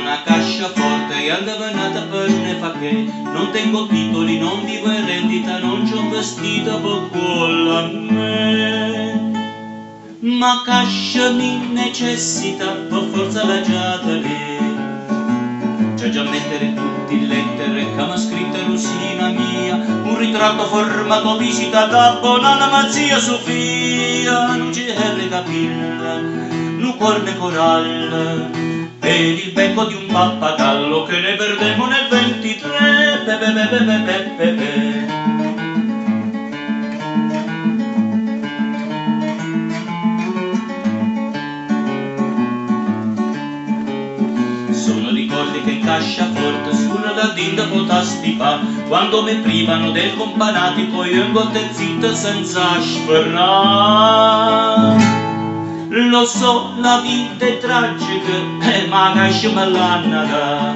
una casciaforte e andavanata per ne fa che non tengo titoli, non vivo in rendita, non c'ho un vestito per a me. Ma cascia mi necessita per forza la giatare. C'è già mettere tutti in lettere che m'ha scritta Rosina mia, un ritratto formato visita da Bonana Mazzia Sofia, luce e capilla, un corne coralle, per il becco di un pappagallo che ne perdemmo nel 23. Sono ricordi che in casciaforte suona la dinda potasti fa, quando mi privano del companati poi io botte zitta senza sperare. Lo so, la vita è tragica, ma cascia me l'annata.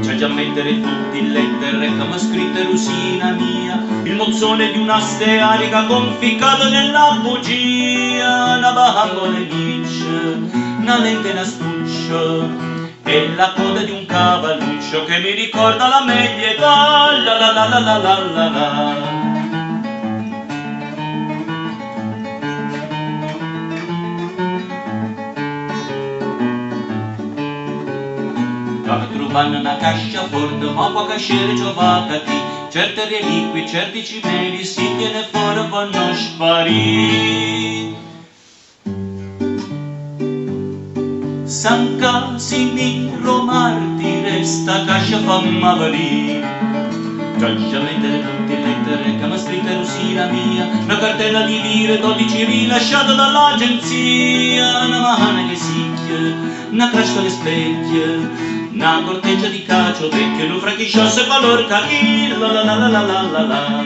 C'è già mettere tutti in lettere che m'ha scritta Rosina mia, il mozzone di una stearica conficcata nella bugia, una bambola niccia, una lente e una stuccia, e la coda di un cavalluccio che mi ricorda la media età, la la la la la la la la. Trovano una casciaforte, ma qua casciere giovacati, certe reliquie, certi cimeli, si tiene fuori vanno sparire. San Casimiro martire, sta cascia famma valì. Già mettere tutte le lettere che m'ha scritta Rosina mia, una cartella di lire, 12 rilasciata dall'agenzia, una mano che sicchia, una cresta che specchia, una corteccia di cacio vecchio, un franchisciasse valor cachì, la la la la la la la.